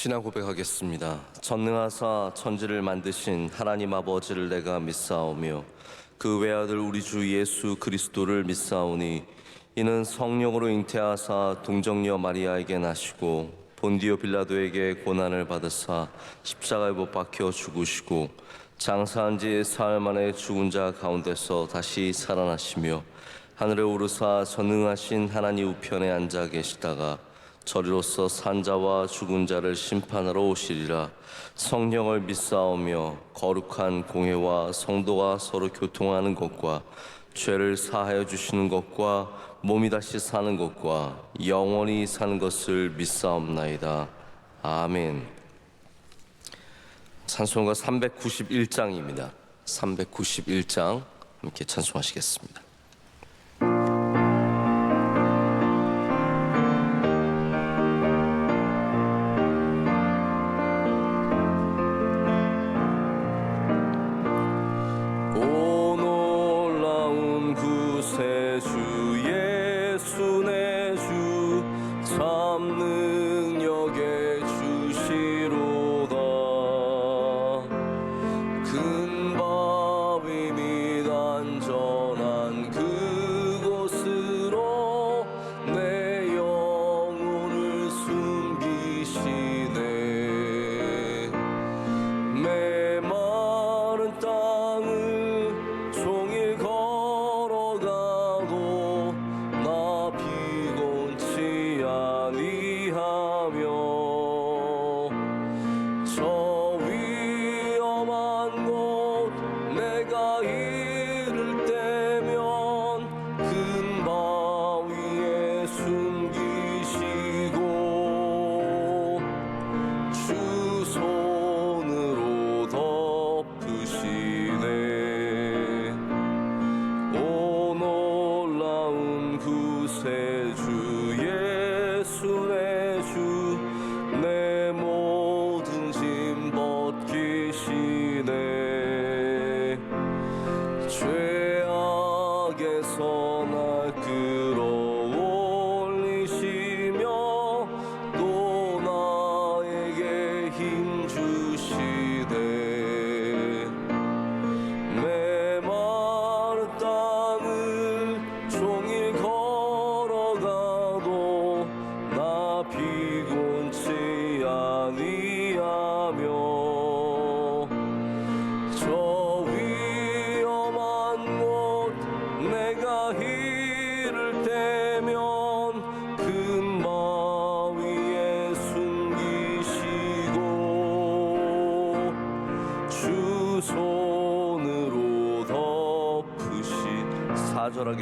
신앙 고백하겠습니다. 전능하사 천지를 만드신 하나님 아버지를 내가 믿사오며 그 외아들 우리 주 예수 그리스도를 믿사오니 이는 성령으로 잉태하사 동정녀 마리아에게 나시고 본디오 빌라도에게 고난을 받으사 십자가에 못 박혀 죽으시고 장사한 지 사흘 만에 죽은 자 가운데서 다시 살아나시며 하늘에 오르사 전능하신 하나님 우편에 앉아 계시다가 저리로서 산자와 죽은 자를 심판하러 오시리라. 성령을 믿사오며 거룩한 공회와 성도가 서로 교통하는 것과 죄를 사하여 주시는 것과 몸이 다시 사는 것과 영원히 사는 것을 믿사옵나이다. 아멘. 찬송가 391장입니다. 391장 함께 찬송하시겠습니다.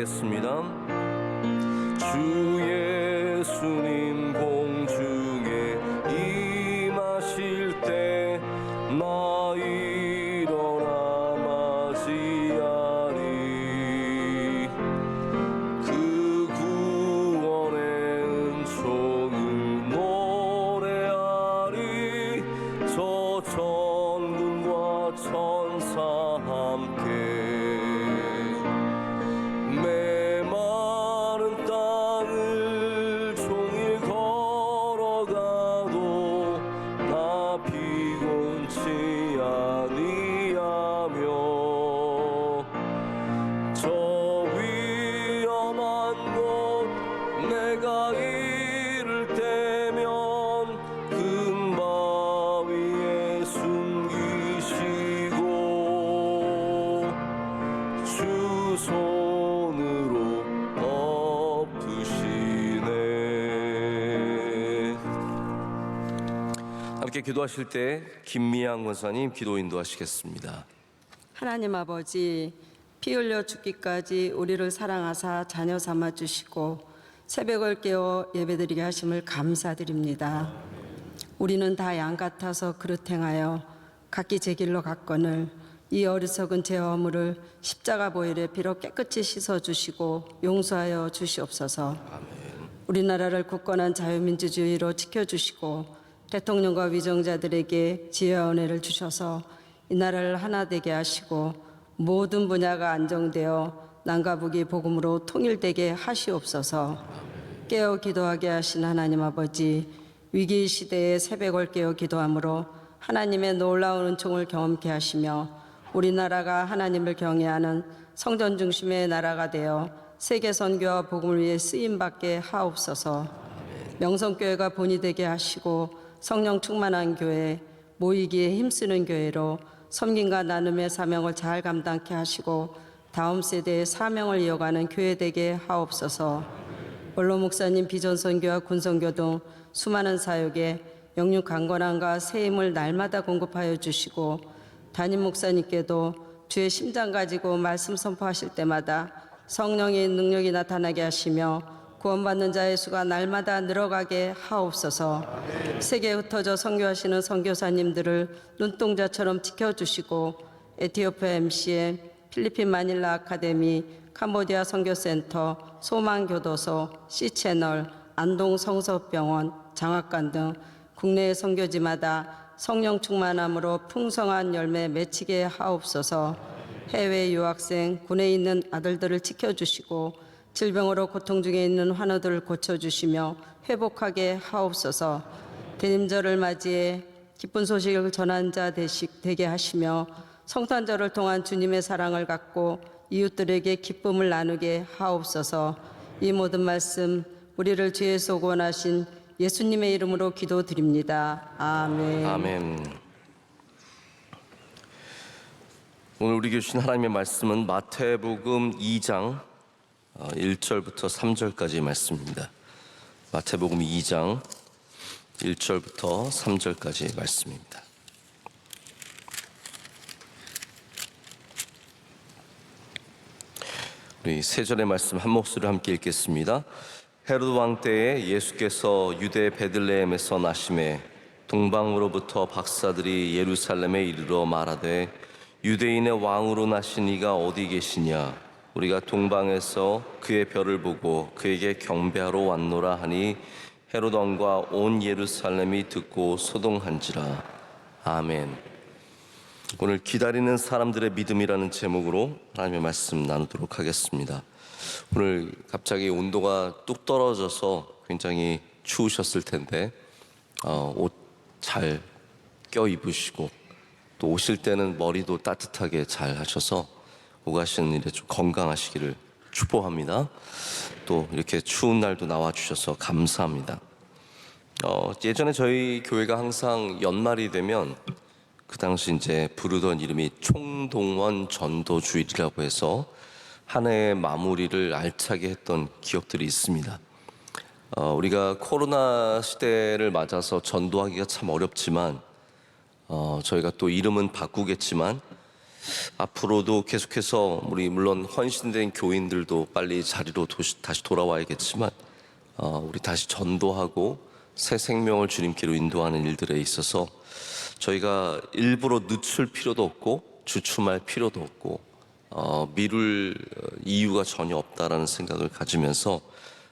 하겠습니다. 주 예수님 공중에 임하실 때 나 일어나 맞이하리. 그 구원의 은총을 노래하리. 저 천군과 천사 함께 함께 기도하실 때 김미양 권사님 기도 인도하시겠습니다. 하나님 아버지, 피 흘려 죽기까지 우리를 사랑하사 자녀 삼아 주시고 새벽을 깨워 예배드리게 하심을 감사드립니다. 우리는 다 양 같아서 그릇 행하여 각기 제 길로 갔거늘 이 어리석은 제 허물을 십자가 보혈의 피로 깨끗이 씻어주시고 용서하여 주시옵소서. 우리나라를 굳건한 자유민주주의로 지켜주시고 대통령과 위정자들에게 지혜와 은혜를 주셔서 이 나라를 하나 되게 하시고 모든 분야가 안정되어 남과 북이 복음으로 통일되게 하시옵소서. 깨어 기도하게 하신 하나님 아버지, 위기 시대에 새벽을 깨어 기도함으로 하나님의 놀라운 은총을 경험케 하시며 우리나라가 하나님을 경외하는 성전 중심의 나라가 되어 세계 선교와 복음을 위해 쓰임받게 하옵소서. 명성교회가 본이 되게 하시고 성령 충만한 교회, 모이기에 힘쓰는 교회로 섬김과 나눔의 사명을 잘 감당케 하시고 다음 세대의 사명을 이어가는 교회 되게 하옵소서. 원로 목사님 비전 선교와 군 선교 등 수많은 사역에 영육 강건함과 새 힘을 날마다 공급하여 주시고 담임 목사님께도 주의 심장 가지고 말씀 선포하실 때마다 성령의 능력이 나타나게 하시며 구원받는 자의 수가 날마다 늘어가게 하옵소서. 세계에 흩어져 선교하시는 선교사님들을 눈동자처럼 지켜주시고 에티오피아 MCM, 필리핀 마닐라 아카데미, 캄보디아 선교센터, 소망교도소, C채널, 안동 성서병원, 장학관 등 국내 선교지마다 성령 충만함으로 풍성한 열매 맺히게 하옵소서. 해외 유학생, 군에 있는 아들들을 지켜주시고 질병으로 고통 중에 있는 환우들을 고쳐주시며 회복하게 하옵소서. 대림절을 맞이해 기쁜 소식을 전한 자 되게 하시며 성탄절을 통한 주님의 사랑을 갖고 이웃들에게 기쁨을 나누게 하옵소서. 이 모든 말씀 우리를 주에서 구원하신 예수님의 이름으로 기도드립니다. 아멘. 아멘. 오늘 우리 교신 하나님의 말씀은 마태복음 2장 1절부터 3절까지의 말씀입니다. 마태복음 2장 1절부터 3절까지의 말씀입니다. 우리 세 절의 말씀 한 목소리로 함께 읽겠습니다. 헤로드 왕 때에 예수께서 유대 베들레헴에서 나심에 동방으로부터 박사들이 예루살렘에 이르러 말하되 유대인의 왕으로 나신 이가 어디 계시냐? 우리가 동방에서 그의 별을 보고 그에게 경배하러 왔노라 하니 헤로드 왕과 온 예루살렘이 듣고 소동한지라. 아멘. 오늘 기다리는 사람들의 믿음이라는 제목으로 하나님의 말씀 나누도록 하겠습니다. 오늘 갑자기 온도가 뚝 떨어져서 굉장히 추우셨을 텐데 옷 잘 껴입으시고 또 오실 때는 머리도 따뜻하게 잘 하셔서 오가시는 일에 좀 건강하시기를 축복합니다. 또 이렇게 추운 날도 나와주셔서 감사합니다. 예전에 저희 교회가 항상 연말이 되면 그 당시 이제 부르던 이름이 총동원 전도주일이라고 해서 한 해의 마무리를 알차게 했던 기억들이 있습니다. 우리가 코로나 시대를 맞아서 전도하기가 참 어렵지만 저희가 또 이름은 바꾸겠지만 앞으로도 계속해서 우리 물론 헌신된 교인들도 빨리 자리로 다시 돌아와야겠지만 우리 다시 전도하고 새 생명을 주님께로 인도하는 일들에 있어서 저희가 일부러 늦출 필요도 없고 주춤할 필요도 없고 미룰 이유가 전혀 없다라는 생각을 가지면서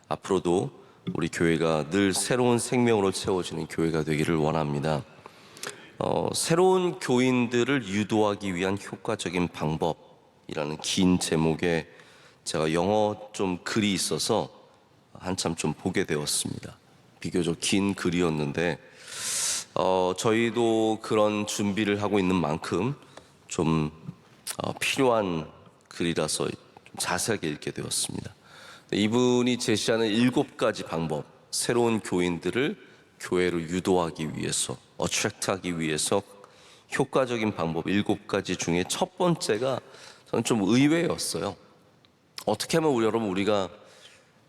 앞으로도 우리 교회가 늘 새로운 생명으로 채워지는 교회가 되기를 원합니다. 새로운 교인들을 유도하기 위한 효과적인 방법이라는 긴 제목에 제가 영어 좀 글이 있어서 한참 좀 보게 되었습니다. 비교적 긴 글이었는데 저희도 그런 준비를 하고 있는 만큼 좀 필요한 글이라서 좀 자세하게 읽게 되었습니다. 이분이 제시하는 7가지 방법, 새로운 교인들을 교회로 유도하기 위해서, 어트랙트하기 위해서 효과적인 방법 7가지 중에 첫 번째가 저는 좀 의외였어요. 어떻게 하면 우리가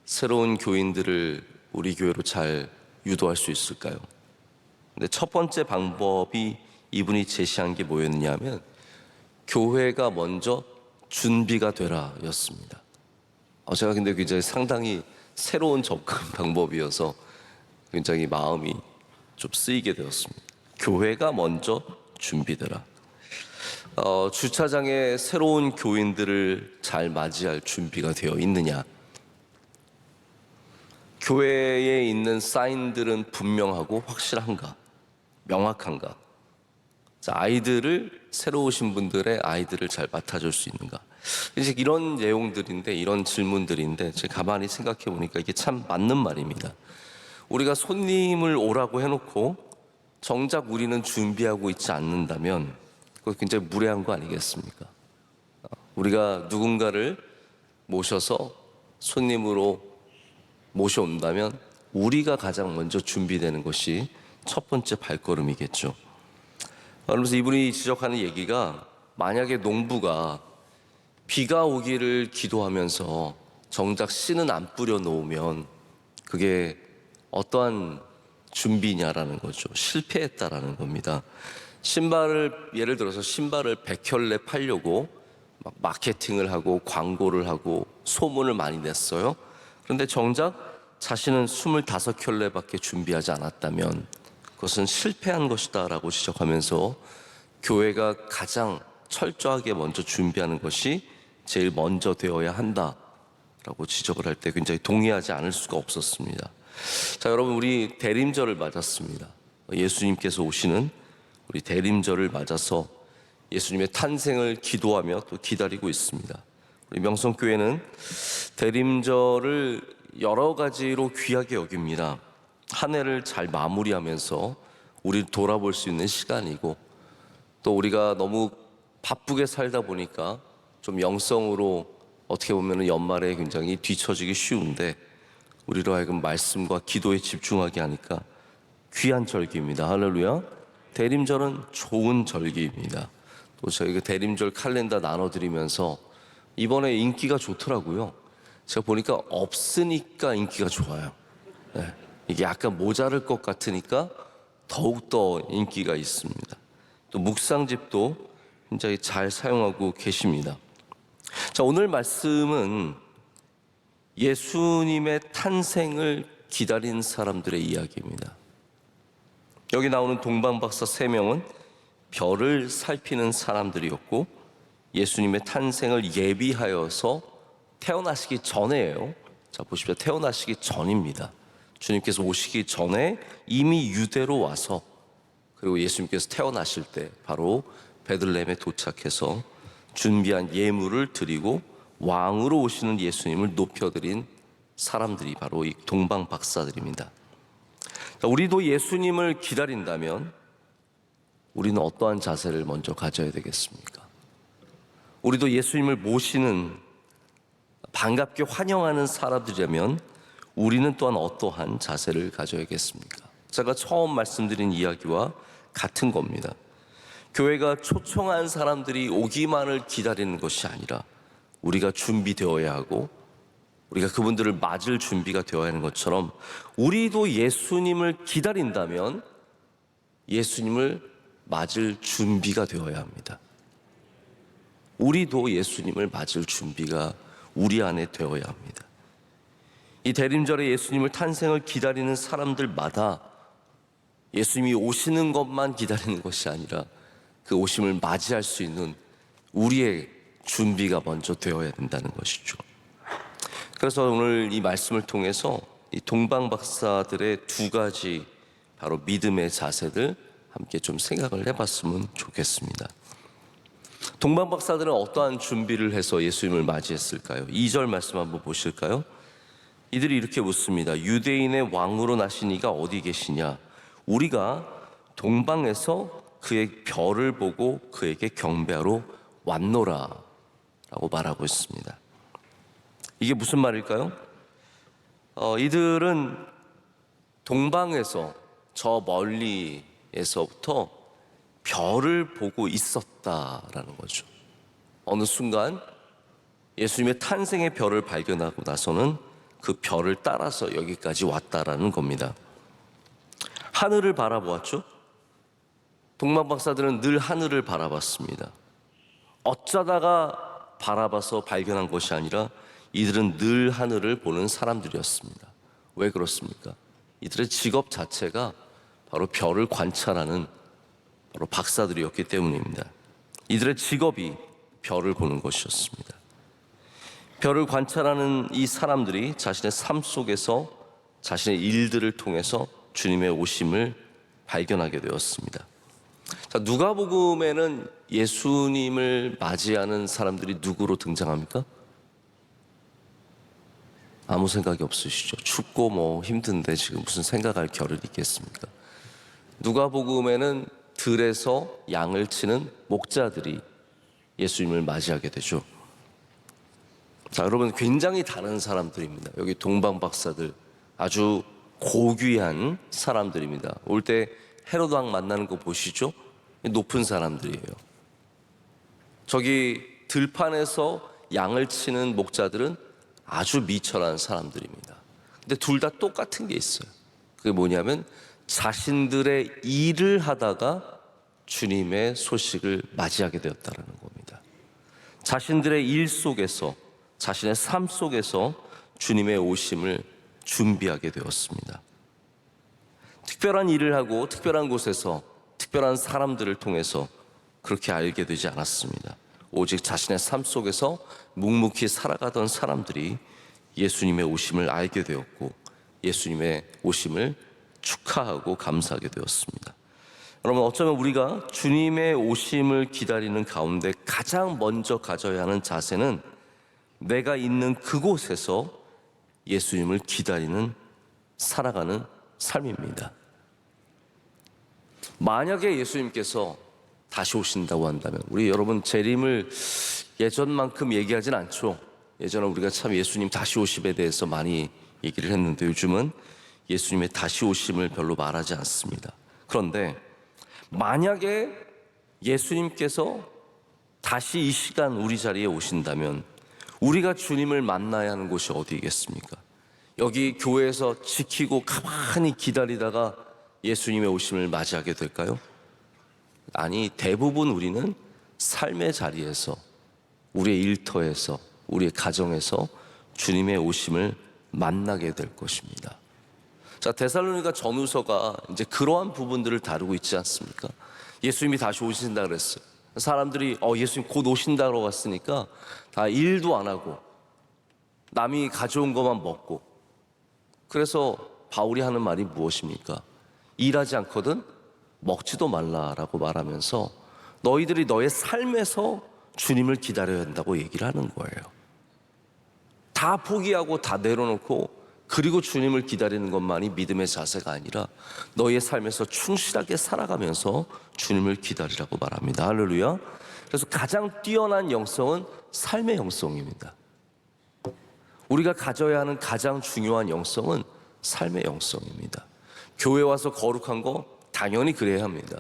새로운 교인들을 우리 교회로 잘 유도할 수 있을까요? 근데 첫 번째 방법이 이분이 제시한 게 뭐였냐면 교회가 먼저 준비가 되라 였습니다. 제가 근데 굉장히 상당히 새로운 접근 방법이어서 굉장히 마음이 좀 쓰이게 되었습니다. 교회가 먼저 준비되라. 주차장에 새로운 교인들을 잘 맞이할 준비가 되어 있느냐? 교회에 있는 사인들은 분명하고 확실한가? 명확한가? 아이들을 새로 오신 분들의 아이들을 잘 맡아줄 수 있는가? 이제 이런 내용들인데 이런 질문들인데 제가 가만히 생각해 보니까 이게 참 맞는 말입니다. 우리가 손님을 오라고 해놓고 정작 우리는 준비하고 있지 않는다면 그거 굉장히 무례한 거 아니겠습니까? 우리가 누군가를 모셔서 손님으로 모셔온다면 우리가 가장 먼저 준비되는 것이 첫 번째 발걸음이겠죠. 그러면서 이분이 지적하는 얘기가, 만약에 농부가 비가 오기를 기도하면서 정작 씨는 안 뿌려 놓으면 그게 어떠한 준비냐라는 거죠. 실패했다라는 겁니다. 예를 들어서 신발을 100켤레 팔려고 막 마케팅을 하고 광고를 하고 소문을 많이 냈어요. 그런데 정작 자신은 25켤레밖에 준비하지 않았다면 그것은 실패한 것이다 라고 지적하면서, 교회가 가장 철저하게 먼저 준비하는 것이 제일 먼저 되어야 한다 라고 지적을 할 때 굉장히 동의하지 않을 수가 없었습니다. 자, 여러분, 우리 대림절을 맞았습니다. 예수님께서 오시는 우리 대림절을 맞아서 예수님의 탄생을 기도하며 또 기다리고 있습니다. 우리 명성교회는 대림절을 여러 가지로 귀하게 여깁니다. 한 해를 잘 마무리하면서 우리를 돌아볼 수 있는 시간이고, 또 우리가 너무 바쁘게 살다 보니까 좀 영성으로 어떻게 보면 연말에 굉장히 뒤처지기 쉬운데, 우리로 하여금 말씀과 기도에 집중하게 하니까 귀한 절기입니다. 할렐루야. 대림절은 좋은 절기입니다. 또 저희가 대림절 칼렌더 나눠드리면서 이번에 인기가 좋더라고요. 제가 보니까 없으니까 인기가 좋아요. 네. 이게 약간 모자랄 것 같으니까 더욱더 인기가 있습니다. 또 묵상집도 굉장히 잘 사용하고 계십니다. 자, 오늘 말씀은 예수님의 탄생을 기다린 사람들의 이야기입니다. 여기 나오는 동방박사 3명은 별을 살피는 사람들이었고, 예수님의 탄생을 예비하여서 태어나시기 전에예요. 자, 보십시오. 태어나시기 전입니다. 주님께서 오시기 전에 이미 유대로 와서, 그리고 예수님께서 태어나실 때 바로 베들레헴에 도착해서 준비한 예물을 드리고 왕으로 오시는 예수님을 높여드린 사람들이 바로 이 동방박사들입니다. 우리도 예수님을 기다린다면 우리는 어떠한 자세를 먼저 가져야 되겠습니까? 우리도 예수님을 모시는, 반갑게 환영하는 사람들이라면 우리는 또한 어떠한 자세를 가져야겠습니까? 제가 처음 말씀드린 이야기와 같은 겁니다. 교회가 초청한 사람들이 오기만을 기다리는 것이 아니라 우리가 준비되어야 하고, 우리가 그분들을 맞을 준비가 되어야 하는 것처럼, 우리도 예수님을 기다린다면 예수님을 맞을 준비가 되어야 합니다. 우리도 예수님을 맞을 준비가 우리 안에 되어야 합니다. 이 대림절에 예수님을 탄생을 기다리는 사람들마다 예수님이 오시는 것만 기다리는 것이 아니라 그 오심을 맞이할 수 있는 우리의 준비가 먼저 되어야 된다는 것이죠. 그래서 오늘 이 말씀을 통해서 이 동방박사들의 두 가지 바로 믿음의 자세들 함께 좀 생각을 해봤으면 좋겠습니다. 동방박사들은 어떠한 준비를 해서 예수님을 맞이했을까요? 2절 말씀 한번 보실까요? 이들이 이렇게 묻습니다. 유대인의 왕으로 나신 이가 어디 계시냐? 우리가 동방에서 그의 별을 보고 그에게 경배하러 왔노라 라고 말하고 있습니다. 이게 무슨 말일까요? 이들은 동방에서, 저 멀리에서부터 별을 보고 있었다라는 거죠. 어느 순간 예수님의 탄생의 별을 발견하고 나서는 그 별을 따라서 여기까지 왔다라는 겁니다. 하늘을 바라보았죠. 동방박사들은 늘 하늘을 바라봤습니다. 어쩌다가 바라봐서 발견한 것이 아니라 이들은 늘 하늘을 보는 사람들이었습니다. 왜 그렇습니까? 이들의 직업 자체가 바로 별을 관찰하는 바로 박사들이었기 때문입니다. 이들의 직업이 별을 보는 것이었습니다. 별을 관찰하는 이 사람들이 자신의 삶 속에서 자신의 일들을 통해서 주님의 오심을 발견하게 되었습니다. 자, 누가복음에는 예수님을 맞이하는 사람들이 누구로 등장합니까? 아무 생각이 없으시죠? 춥고 뭐 힘든데 지금 무슨 생각할 겨를이 있겠습니까? 누가복음에는 들에서 양을 치는 목자들이 예수님을 맞이하게 되죠. 자, 여러분, 굉장히 다른 사람들입니다. 여기 동방 박사들 아주 고귀한 사람들입니다. 올 때 헤로드 왕 만나는 거 보시죠? 높은 사람들이에요. 저기 들판에서 양을 치는 목자들은 아주 미천한 사람들입니다. 근데 둘 다 똑같은 게 있어요. 그게 뭐냐면 자신들의 일을 하다가 주님의 소식을 맞이하게 되었다는 겁니다. 자신들의 일 속에서, 자신의 삶 속에서 주님의 오심을 준비하게 되었습니다. 특별한 일을 하고 특별한 곳에서 특별한 사람들을 통해서 그렇게 알게 되지 않았습니다. 오직 자신의 삶 속에서 묵묵히 살아가던 사람들이 예수님의 오심을 알게 되었고 예수님의 오심을 축하하고 감사하게 되었습니다. 여러분, 어쩌면 우리가 주님의 오심을 기다리는 가운데 가장 먼저 가져야 하는 자세는 내가 있는 그곳에서 예수님을 기다리는, 살아가는 삶입니다. 만약에 예수님께서 다시 오신다고 한다면, 우리 여러분 재림을 예전만큼 얘기하진 않죠. 예전에 우리가 참 예수님 다시 오심에 대해서 많이 얘기를 했는데 요즘은 예수님의 다시 오심을 별로 말하지 않습니다. 그런데 만약에 예수님께서 다시 이 시간 우리 자리에 오신다면 우리가 주님을 만나야 하는 곳이 어디겠습니까? 여기 교회에서 지키고 가만히 기다리다가 예수님의 오심을 맞이하게 될까요? 아니, 대부분 우리는 삶의 자리에서, 우리의 일터에서, 우리의 가정에서 주님의 오심을 만나게 될 것입니다. 자, 데살로니가 전후서가 이제 그러한 부분들을 다루고 있지 않습니까? 예수님이 다시 오신다 그랬어요. 사람들이 예수님 곧 오신다고 갔으니까 다 일도 안 하고 남이 가져온 것만 먹고, 그래서 바울이 하는 말이 무엇입니까? 일하지 않거든 먹지도 말라라고 말하면서 너희들이 너의 삶에서 주님을 기다려야 한다고 얘기를 하는 거예요. 다 포기하고 다 내려놓고 그리고 주님을 기다리는 것만이 믿음의 자세가 아니라 너의 삶에서 충실하게 살아가면서 주님을 기다리라고 말합니다. 할렐루야. 그래서 가장 뛰어난 영성은 삶의 영성입니다. 우리가 가져야 하는 가장 중요한 영성은 삶의 영성입니다. 교회 와서 거룩한 거 당연히 그래야 합니다.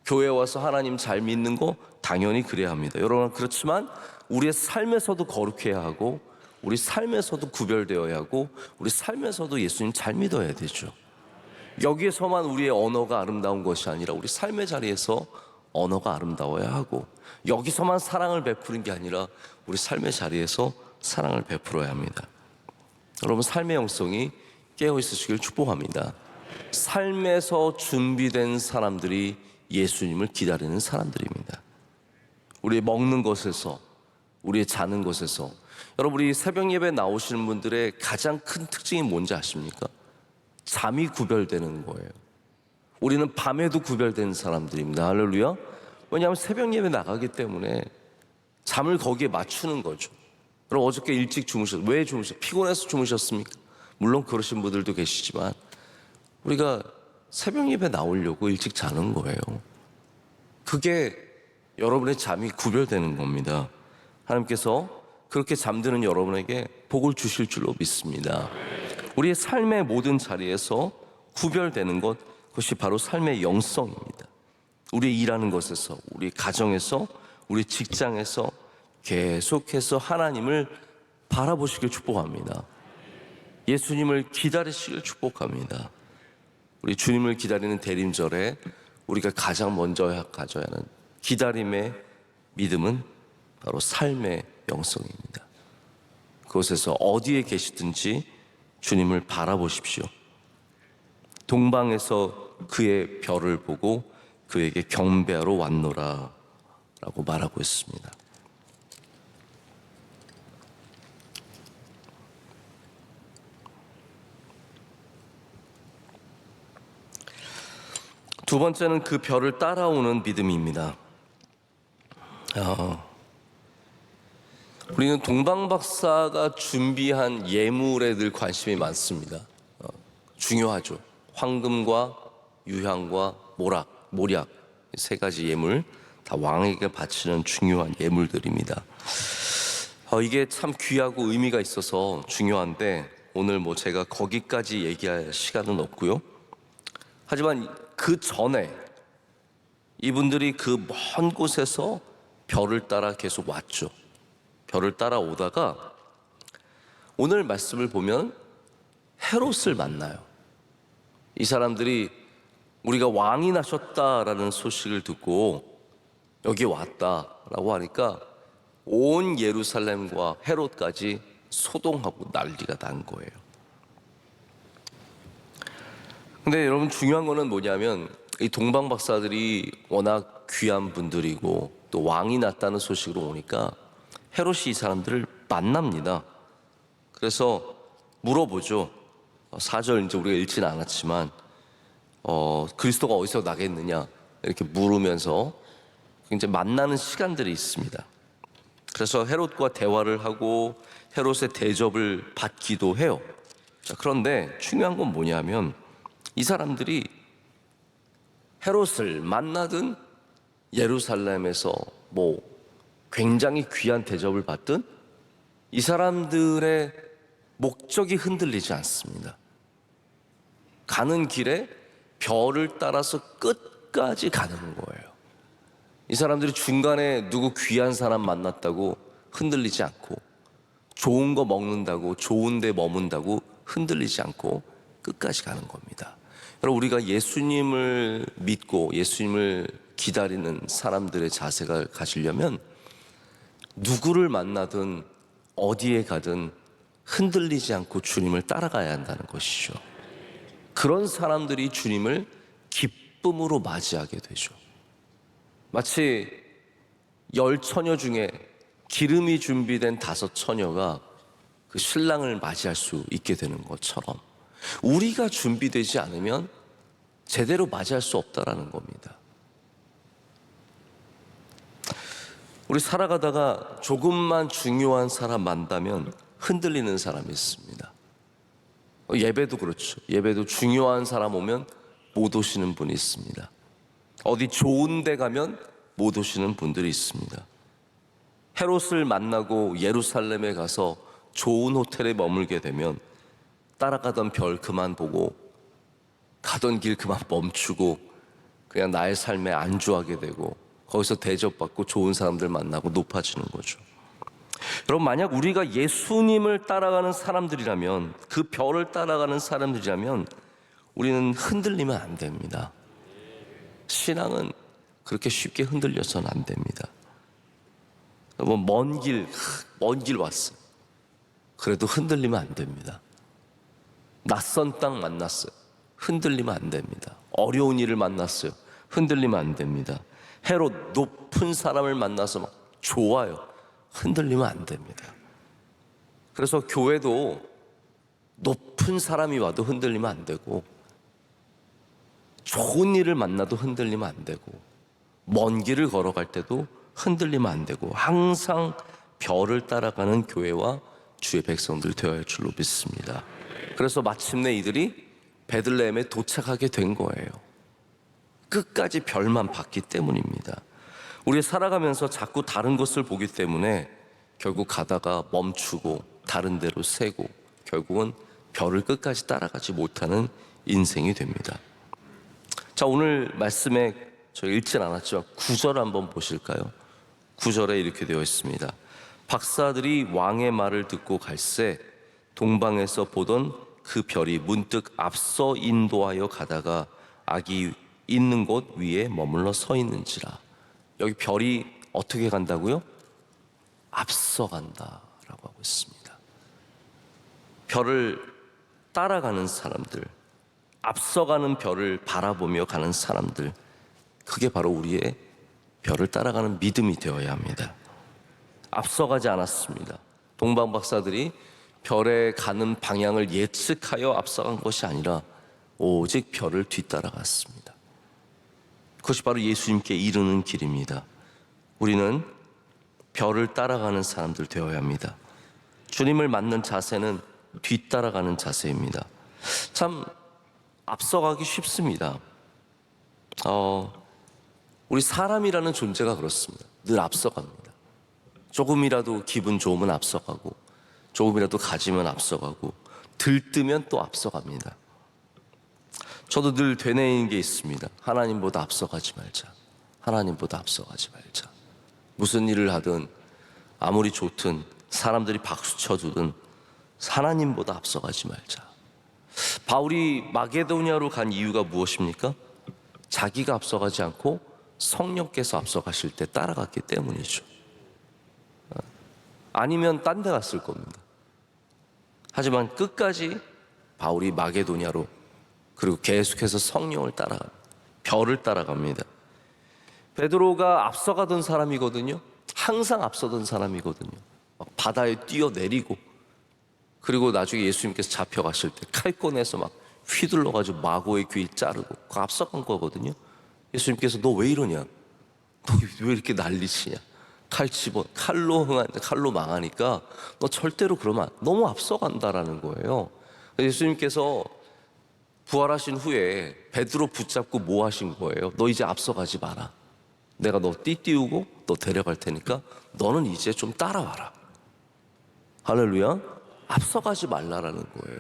교회 와서 하나님 잘 믿는 거 당연히 그래야 합니다. 여러분, 그렇지만 우리의 삶에서도 거룩해야 하고 우리 삶에서도 구별되어야 하고 우리 삶에서도 예수님 잘 믿어야 되죠. 여기에서만 우리의 언어가 아름다운 것이 아니라 우리 삶의 자리에서 언어가 아름다워야 하고 여기서만 사랑을 베푸는 게 아니라 우리 삶의 자리에서 사랑을 베풀어야 합니다. 여러분, 삶의 영성이 깨어 있으시길 축복합니다. 삶에서 준비된 사람들이 예수님을 기다리는 사람들입니다. 우리의 먹는 것에서, 우리의 자는 것에서. 여러분, 우리 새벽 예배 나오시는 분들의 가장 큰 특징이 뭔지 아십니까? 잠이 구별되는 거예요. 우리는 밤에도 구별되는 사람들입니다. 할렐루야. 왜냐하면 새벽 예배 나가기 때문에 잠을 거기에 맞추는 거죠. 여러분, 어저께 일찍 주무셨어요. 왜 주무셨어요? 피곤해서 주무셨습니까? 물론 그러신 분들도 계시지만 우리가 새벽 예배 나오려고 일찍 자는 거예요. 그게 여러분의 잠이 구별되는 겁니다. 하나님께서 그렇게 잠드는 여러분에게 복을 주실 줄로 믿습니다. 우리의 삶의 모든 자리에서 구별되는 것, 그것이 바로 삶의 영성입니다. 우리 일하는 것에서, 우리 가정에서, 우리 직장에서 계속해서 하나님을 바라보시길 축복합니다. 예수님을 기다리시길 축복합니다. 우리 주님을 기다리는 대림절에 우리가 가장 먼저 가져야 하는 기다림의 믿음은 바로 삶의 영성입니다. 그곳에서 어디에 계시든지 주님을 바라보십시오. 동방에서 그의 별을 보고 그에게 경배하러 왔노라 라고 말하고 있습니다. 두 번째는 그 별을 따라오는 믿음입니다. 우리는 동방박사가 준비한 예물에 늘 관심이 많습니다. 중요하죠. 황금과 유향과 모략 세 가지 예물 다 왕에게 바치는 중요한 예물들입니다. 이게 참 귀하고 의미가 있어서 중요한데 오늘 제가 거기까지 얘기할 시간은 없고요. 하지만 그 전에 이분들이 그 먼 곳에서 별을 따라 계속 왔죠. 별을 따라오다가 오늘 말씀을 보면 헤롯을 만나요. 이 사람들이 우리가 왕이 나셨다라는 소식을 듣고 여기 왔다라고 하니까 온 예루살렘과 헤롯까지 소동하고 난리가 난 거예요. 근데 여러분 중요한 거는 뭐냐면 이 동방박사들이 워낙 귀한 분들이고 또 왕이 났다는 소식으로 오니까 헤롯이 이 사람들을 만납니다. 그래서 물어보죠. 4절 이제 우리가 읽지는 않았지만 그리스도가 어디서 나겠느냐 이렇게 물으면서 이제 만나는 시간들이 있습니다. 그래서 헤롯과 대화를 하고 헤롯의 대접을 받기도 해요. 그런데 중요한 건 뭐냐면 이 사람들이 헤롯을 만나든 예루살렘에서 굉장히 귀한 대접을 받든 이 사람들의 목적이 흔들리지 않습니다. 가는 길에 별을 따라서 끝까지 가는 거예요. 이 사람들이 중간에 누구 귀한 사람 만났다고 흔들리지 않고 좋은 거 먹는다고 좋은 데 머문다고 흔들리지 않고 끝까지 가는 겁니다. 여러분 우리가 예수님을 믿고 예수님을 기다리는 사람들의 자세가 가지려면 누구를 만나든 어디에 가든 흔들리지 않고 주님을 따라가야 한다는 것이죠. 그런 사람들이 주님을 기쁨으로 맞이하게 되죠. 마치 10처녀 중에 기름이 준비된 5처녀가 그 신랑을 맞이할 수 있게 되는 것처럼 우리가 준비되지 않으면 제대로 맞이할 수 없다라는 겁니다. 우리 살아가다가 조금만 중요한 사람 만나면 흔들리는 사람이 있습니다. 예배도 그렇죠. 예배도 중요한 사람 오면 못 오시는 분이 있습니다. 어디 좋은 데 가면 못 오시는 분들이 있습니다. 헤롯을 만나고 예루살렘에 가서 좋은 호텔에 머물게 되면 따라가던 별 그만 보고 가던 길 그만 멈추고 그냥 나의 삶에 안주하게 되고 거기서 대접받고 좋은 사람들 만나고 높아지는 거죠. 여러분 만약 우리가 예수님을 따라가는 사람들이라면 그 별을 따라가는 사람들이라면 우리는 흔들리면 안 됩니다. 신앙은 그렇게 쉽게 흔들려서는 안 됩니다. 먼 길 왔어요. 그래도 흔들리면 안 됩니다. 낯선 땅 만났어요. 흔들리면 안 됩니다. 어려운 일을 만났어요. 흔들리면 안 됩니다. 헤롯 높은 사람을 만나서 막 좋아요. 흔들리면 안 됩니다. 그래서 교회도 높은 사람이 와도 흔들리면 안 되고 좋은 일을 만나도 흔들리면 안 되고 먼 길을 걸어갈 때도 흔들리면 안 되고 항상 별을 따라가는 교회와 주의 백성들 되어야 할 줄로 믿습니다. 그래서 마침내 이들이 베들레헴에 도착하게 된 거예요. 끝까지 별만 봤기 때문입니다. 우리 살아가면서 자꾸 다른 것을 보기 때문에 결국 가다가 멈추고 다른 데로 새고 결국은 별을 끝까지 따라가지 못하는 인생이 됩니다. 자, 오늘 말씀에 저 읽진 않았지만 9절 한번 보실까요? 9절에 이렇게 되어 있습니다. 박사들이 왕의 말을 듣고 갈새 동방에서 보던 그 별이 문득 앞서 인도하여 가다가 아기 있는 곳 위에 머물러 서 있는지라. 여기 별이 어떻게 간다고요? 앞서 간다라고 하고 있습니다. 별을 따라가는 사람들, 앞서가는 별을 바라보며 가는 사람들, 그게 바로 우리의 별을 따라가는 믿음이 되어야 합니다. 앞서가지 않았습니다. 동방 박사들이 별에 가는 방향을 예측하여 앞서간 것이 아니라 오직 별을 뒤따라갔습니다. 그것이 바로 예수님께 이르는 길입니다. 우리는 별을 따라가는 사람들 되어야 합니다. 주님을 맞는 자세는 뒤따라가는 자세입니다. 참 앞서가기 쉽습니다. 우리 사람이라는 존재가 그렇습니다. 늘 앞서갑니다. 조금이라도 기분 좋으면 앞서가고, 조금이라도 가지면 앞서가고, 들뜨면 또 앞서갑니다. 저도 늘 되뇌이는 게 있습니다. 하나님보다 앞서가지 말자. 하나님보다 앞서가지 말자. 무슨 일을 하든 아무리 좋든 사람들이 박수 쳐주든 하나님보다 앞서가지 말자. 바울이 마게도냐로 간 이유가 무엇입니까? 자기가 앞서가지 않고 성령께서 앞서가실 때 따라갔기 때문이죠. 아니면 딴 데 갔을 겁니다. 하지만 끝까지 바울이 마게도냐로, 그리고 계속해서 성령을 따라갑니다. 별을 따라갑니다. 베드로가 앞서가던 사람이거든요. 항상 앞서던 사람이거든요. 막 바다에 뛰어내리고, 그리고 나중에 예수님께서 잡혀가실 때 칼 꺼내서 막 휘둘러가지고 마고의 귀를 자르고, 그 앞서간 거거든요. 예수님께서 너 왜 이러냐? 너 왜 이렇게 난리치냐? 칼로 망하니까 너 절대로 그러면 너무 앞서간다라는 거예요. 예수님께서 부활하신 후에 베드로 붙잡고 뭐 하신 거예요? 너 이제 앞서가지 마라. 내가 너 띠띠우고 너 데려갈 테니까 너는 이제 좀 따라와라. 할렐루야. 앞서가지 말라라는 거예요.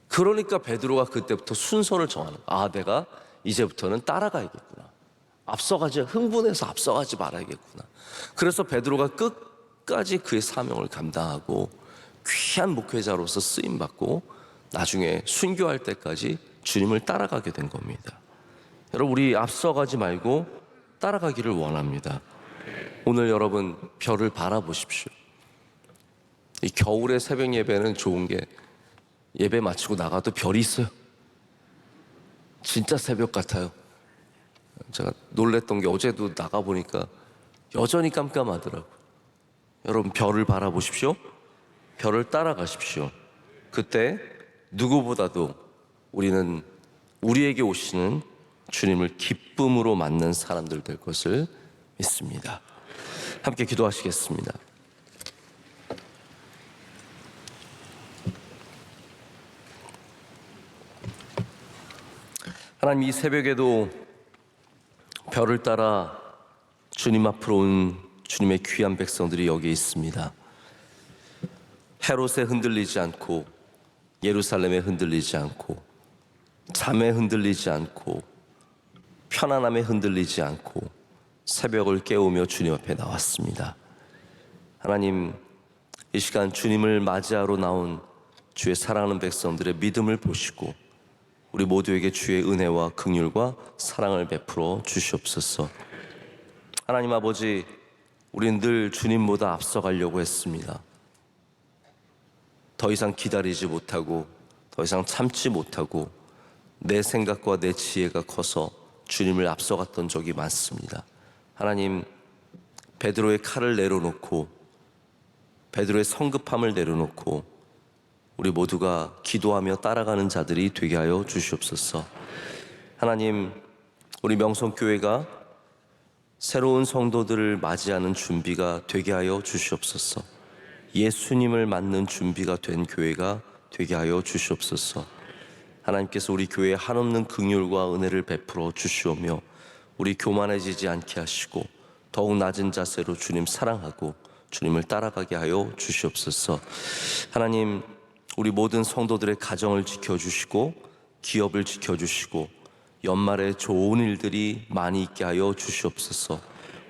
그러니까 베드로가 그때부터 순서를 정하는 거야. 내가 이제부터는 따라가야겠구나. 흥분해서 앞서가지 말아야겠구나. 그래서 베드로가 끝까지 그의 사명을 감당하고 귀한 목회자로서 쓰임받고 나중에 순교할 때까지 주님을 따라가게 된 겁니다. 여러분, 우리 앞서가지 말고 따라가기를 원합니다. 오늘 여러분 별을 바라보십시오. 이 겨울의 새벽 예배는 좋은 게 예배 마치고 나가도 별이 있어요. 진짜 새벽 같아요. 제가 놀랬던 게 어제도 나가보니까 여전히 깜깜하더라고요. 여러분 별을 바라보십시오. 별을 따라가십시오. 그때 누구보다도 우리는 우리에게 오시는 주님을 기쁨으로 맞는 사람들 될 것을 믿습니다. 함께 기도하시겠습니다. 하나님, 이 새벽에도 별을 따라 주님 앞으로 온 주님의 귀한 백성들이 여기 있습니다. 헤롯에 흔들리지 않고, 예루살렘에 흔들리지 않고, 잠에 흔들리지 않고, 편안함에 흔들리지 않고 새벽을 깨우며 주님 앞에 나왔습니다. 하나님, 이 시간 주님을 맞이하러 나온 주의 사랑하는 백성들의 믿음을 보시고 우리 모두에게 주의 은혜와 긍휼과 사랑을 베풀어 주시옵소서. 하나님 아버지, 우리는 늘 주님보다 앞서가려고 했습니다. 더 이상 기다리지 못하고, 더 이상 참지 못하고, 내 생각과 내 지혜가 커서 주님을 앞서갔던 적이 많습니다. 하나님, 베드로의 칼을 내려놓고, 베드로의 성급함을 내려놓고 우리 모두가 기도하며 따라가는 자들이 되게 하여 주시옵소서. 하나님, 우리 명성교회가 새로운 성도들을 맞이하는 준비가 되게 하여 주시옵소서. 예수님을 맞는 준비가 된 교회가 되게 하여 주시옵소서. 하나님께서 우리 교회에 한없는 긍휼과 은혜를 베풀어 주시오며 우리 교만해지지 않게 하시고 더욱 낮은 자세로 주님 사랑하고 주님을 따라가게 하여 주시옵소서. 하나님, 우리 모든 성도들의 가정을 지켜주시고 기업을 지켜주시고 연말에 좋은 일들이 많이 있게 하여 주시옵소서.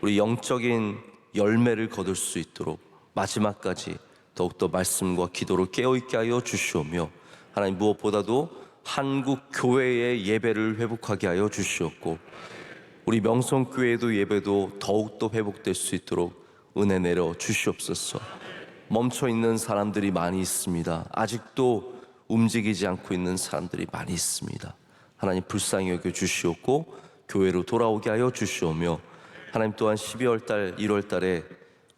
우리 영적인 열매를 거둘 수 있도록 마지막까지 더욱더 말씀과 기도로 깨어있게 하여 주시오며, 하나님, 무엇보다도 한국 교회의 예배를 회복하게 하여 주시옵고 우리 명성교회도 예배도 더욱더 회복될 수 있도록 은혜 내려 주시옵소서. 멈춰있는 사람들이 많이 있습니다. 아직도 움직이지 않고 있는 사람들이 많이 있습니다. 하나님, 불쌍히 여겨 주시옵고 교회로 돌아오게 하여 주시오며, 하나님 또한 12월달 1월달에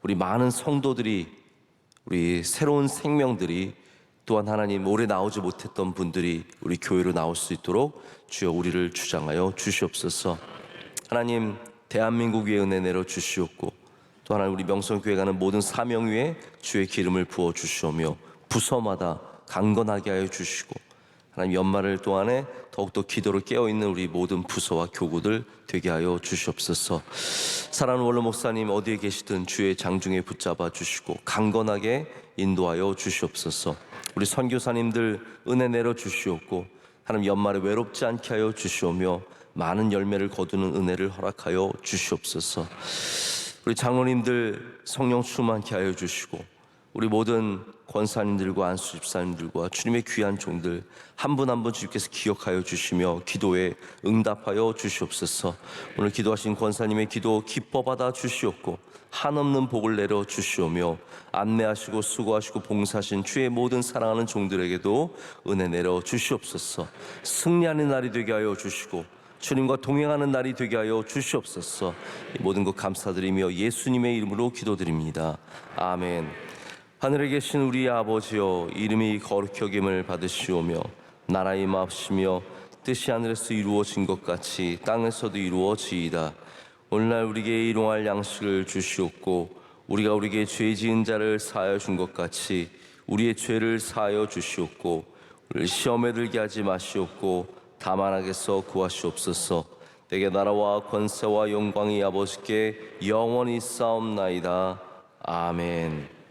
우리 많은 성도들이, 우리 새로운 생명들이, 또한 하나님 올해 나오지 못했던 분들이 우리 교회로 나올 수 있도록 주여 우리를 주장하여 주시옵소서. 하나님, 대한민국 위에 은혜 내려 주시옵고 또 하나님 우리 명성교회 가는 모든 사명 위에 주의 기름을 부어 주시오며 부서마다 강건하게 하여 주시고 하나님 연말을 동안에 더욱더 기도로 깨어있는 우리 모든 부서와 교구들 되게 하여 주시옵소서. 사랑하는 원로 목사님 어디에 계시든 주의 장중에 붙잡아 주시고 강건하게 인도하여 주시옵소서. 우리 선교사님들 은혜 내려 주시옵고 하나님 연말에 외롭지 않게 하여 주시오며 많은 열매를 거두는 은혜를 허락하여 주시옵소서. 우리 장로님들 성령 충만케 하여 주시고 우리 모든 권사님들과 안수 집사님들과 주님의 귀한 종들 한 분 한 분 주님께서 기억하여 주시며 기도에 응답하여 주시옵소서. 오늘 기도하신 권사님의 기도 기뻐 받아 주시옵고 한없는 복을 내려 주시오며 안내하시고 수고하시고 봉사하신 주의 모든 사랑하는 종들에게도 은혜 내려 주시옵소서. 승리하는 날이 되게 하여 주시고 주님과 동행하는 날이 되게 하여 주시옵소서. 이 모든 것 감사드리며 예수님의 이름으로 기도드립니다. 아멘. 하늘에 계신 우리 아버지여, 이름이 거룩히 여김을 받으시오며 나라의 임하시며 뜻이 하늘에서 이루어진 것 같이 땅에서도 이루어지이다. 오늘날 우리에게 일용할 양식을 주시옵고 우리가 우리에게 죄 지은 자를 사하여 준 것 같이 우리의 죄를 사하여 주시옵고 우리를 시험에 들게 하지 마시옵고 다만 악에서 구하시옵소서. 내게 나라와 권세와 영광이 아버지께 영원히 싸움나이다. 아멘.